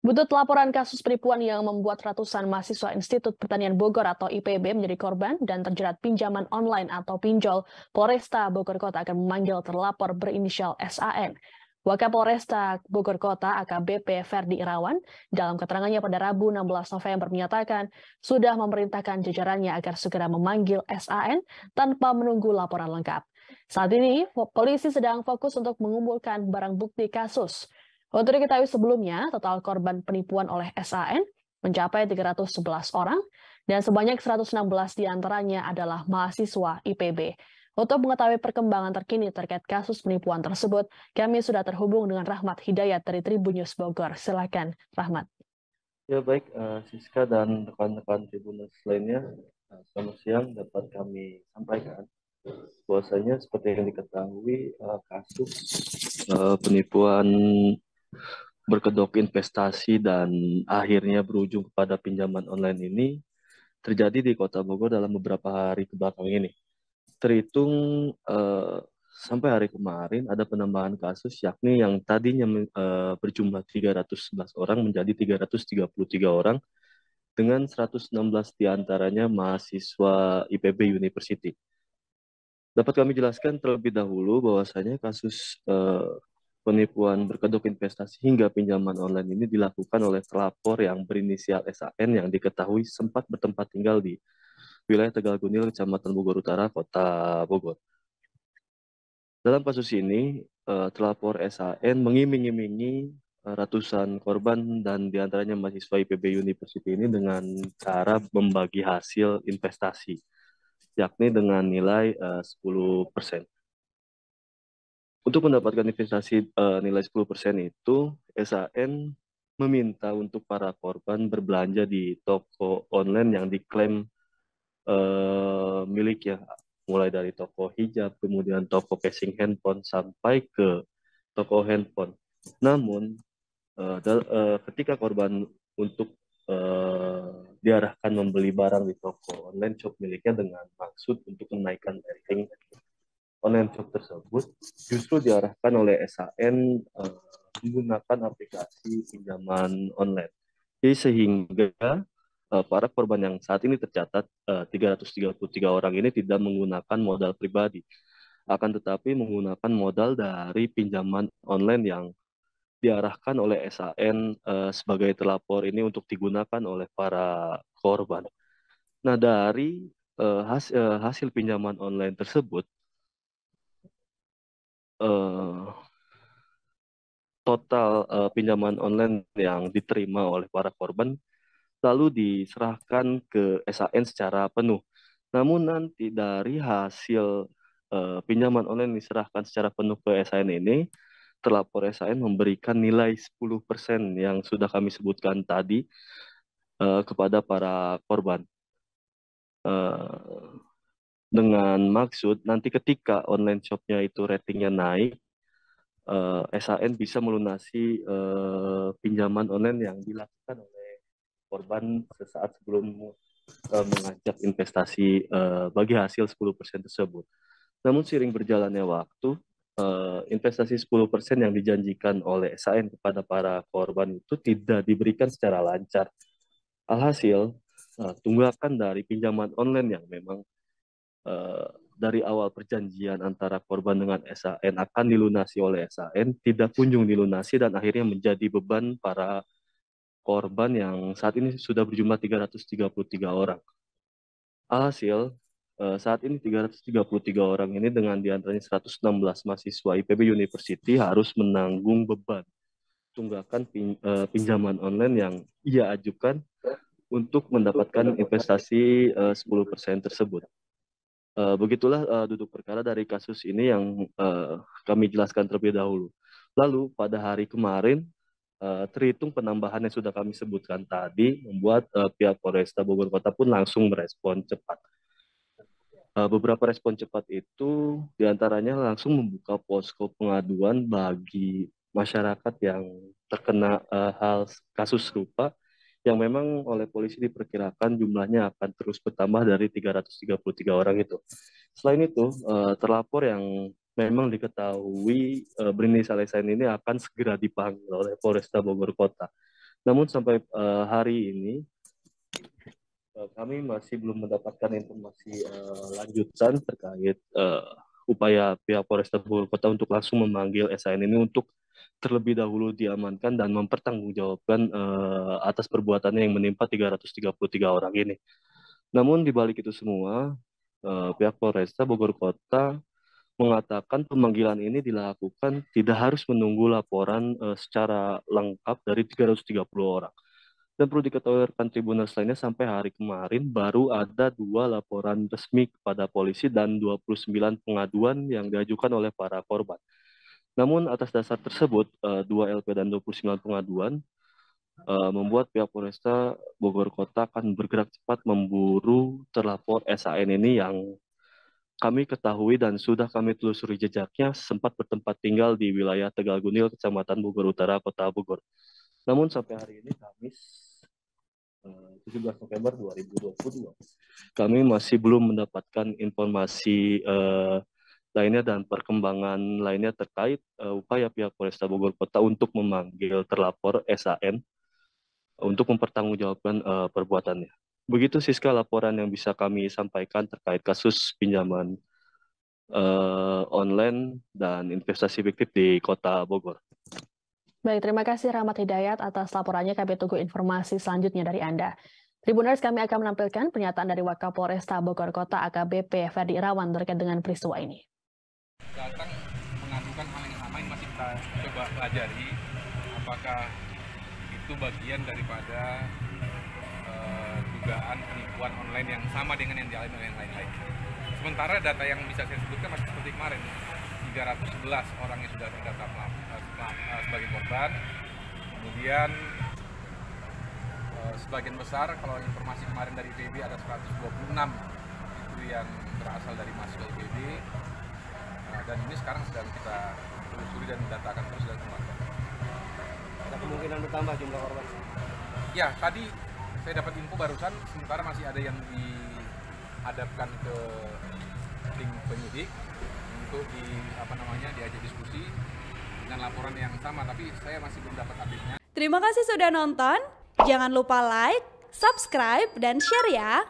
Butut laporan kasus penipuan yang membuat ratusan mahasiswa Institut Pertanian Bogor atau IPB menjadi korban dan terjerat pinjaman online atau pinjol, Polresta Bogor Kota akan memanggil terlapor berinisial SAN. Wakapolresta Bogor Kota AKBP Ferdi Irawan dalam keterangannya pada Rabu 16 November menyatakan sudah memerintahkan jajarannya agar segera memanggil SAN tanpa menunggu laporan lengkap. Saat ini, polisi sedang fokus untuk mengumpulkan barang bukti kasus. Untuk diketahui sebelumnya, total korban penipuan oleh SAN mencapai 311 orang dan sebanyak 116 diantaranya adalah mahasiswa IPB. Untuk mengetahui perkembangan terkini terkait kasus penipuan tersebut, kami sudah terhubung dengan Rahmat Hidayat dari Tribun News Bogor. Silakan, Rahmat. Ya baik, Siska dan rekan-rekan Tribuners lainnya, selamat siang. Dapat kami sampaikan bahwasanya seperti yang diketahui, kasus penipuan berkedok investasi dan akhirnya berujung kepada pinjaman online ini terjadi di Kota Bogor dalam beberapa hari kebelakang ini. Terhitung sampai hari kemarin ada penambahan kasus, yakni yang tadinya berjumlah 311 orang menjadi 333 orang dengan 116 diantaranya mahasiswa IPB University. Dapat kami jelaskan terlebih dahulu bahwasanya kasus penipuan berkedok investasi hingga pinjaman online ini dilakukan oleh pelapor yang berinisial SAN yang diketahui sempat bertempat tinggal di wilayah Tegal Gunil, Kecamatan Bogor Utara, Kota Bogor. Dalam kasus ini, terlapor SAN mengiming-imingi ratusan korban dan diantaranya mahasiswa IPB University ini dengan cara membagi hasil investasi, yakni dengan nilai 10%. Untuk mendapatkan investasi nilai 10% itu, SAN meminta untuk para korban berbelanja di toko online yang diklaim miliknya, mulai dari toko hijab, kemudian toko casing handphone, sampai ke toko handphone. Namun, ketika korban untuk diarahkan membeli barang di toko online shop miliknya dengan maksud untuk menaikkan rating online shop tersebut, justru diarahkan oleh SAN menggunakan aplikasi pinjaman online. Jadi sehingga para korban yang saat ini tercatat 333 orang ini tidak menggunakan modal pribadi, akan tetapi menggunakan modal dari pinjaman online yang diarahkan oleh SAN sebagai terlapor ini untuk digunakan oleh para korban. Nah, dari hasil pinjaman online tersebut, total pinjaman online yang diterima oleh para korban lalu diserahkan ke SAN secara penuh. Namun nanti dari hasil pinjaman online diserahkan secara penuh ke SAN ini, terlapor SAN memberikan nilai 10% yang sudah kami sebutkan tadi kepada para korban. Dengan maksud nanti ketika online shopnya itu ratingnya naik, SAN bisa melunasi pinjaman online yang dilakukan oleh korban sesaat sebelum mengajak investasi bagi hasil 10% tersebut. Namun seiring berjalannya waktu, investasi 10% yang dijanjikan oleh SAN kepada para korban itu tidak diberikan secara lancar. Alhasil, tunggakan dari pinjaman online yang memang dari awal perjanjian antara korban dengan SAN akan dilunasi oleh SAN tidak kunjung dilunasi dan akhirnya menjadi beban para korban yang saat ini sudah berjumlah 333 orang. Alhasil, saat ini 333 orang ini dengan diantaranya 116 mahasiswa IPB University harus menanggung beban tunggakan pinjaman online yang ia ajukan untuk mendapatkan investasi 10% tersebut. Begitulah duduk perkara dari kasus ini yang kami jelaskan terlebih dahulu. Lalu pada hari kemarin, terhitung penambahan yang sudah kami sebutkan tadi, membuat pihak Polresta Bogor Kota pun langsung merespon cepat. Beberapa respon cepat itu diantaranya langsung membuka posko pengaduan bagi masyarakat yang terkena hal kasus serupa yang memang oleh polisi diperkirakan jumlahnya akan terus bertambah dari 333 orang itu. Selain itu, terlapor yang memang diketahui berinisial SN ini akan segera dipanggil oleh Polresta Bogor Kota. Namun sampai hari ini kami masih belum mendapatkan informasi lanjutan terkait upaya pihak Polresta Bogor Kota untuk langsung memanggil SAN ini untuk terlebih dahulu diamankan dan mempertanggungjawabkan atas perbuatannya yang menimpa 333 orang ini. Namun di balik itu semua, pihak Polresta Bogor Kota mengatakan pemanggilan ini dilakukan tidak harus menunggu laporan secara lengkap dari 330 orang. Dan perlu diketahui rekan Tribuners lainnya sampai hari kemarin baru ada 2 laporan resmi kepada polisi dan 29 pengaduan yang diajukan oleh para korban. Namun atas dasar tersebut, 2 LP dan 29 pengaduan membuat pihak Polresta Bogor Kota akan bergerak cepat memburu terlapor SAN ini yang kami ketahui dan sudah kami telusuri jejaknya sempat bertempat tinggal di wilayah Tegalgunil, Kecamatan Bogor Utara, Kota Bogor. Namun sampai hari ini Kamis 17 November 2022 kami masih belum mendapatkan informasi lainnya dan perkembangan lainnya terkait upaya pihak Polresta Bogor Kota untuk memanggil terlapor SAN untuk mempertanggungjawabkan perbuatannya. Begitu Siska laporan yang bisa kami sampaikan terkait kasus pinjaman online dan investasi fiktif di Kota Bogor. Baik, terima kasih Rahmat Hidayat atas laporannya. Kami tunggu informasi selanjutnya dari Anda. Tribuners, kami akan menampilkan pernyataan dari Wakapolresta Bogor Kota AKBP Ferdi Irawan terkait dengan peristiwa ini. Datang mengadukan hal yang sama, ini masih kita coba pelajari apakah itu bagian daripada dugaan penipuan online yang sama dengan yang dialami oleh yang lain-lain. Sementara data yang bisa saya sebutkan masih seperti kemarin, 311 orang yang sudah terdata sebagai korban. Kemudian sebagian besar, kalau informasi kemarin dari IPB ada 126 itu yang berasal dari mahasiswa IPB. Dan ini sekarang sedang kita telusuri dan mendatakan terus dan kembangkan. Ada kemungkinan bertambah jumlah korban? Ya, tadi saya dapat info barusan, sementara masih ada yang dihadapkan ke tim penyidik untuk diajak diskusi dengan laporan yang sama, tapi saya masih belum dapat update-nya. Terima kasih sudah nonton. Jangan lupa like, subscribe, dan share ya.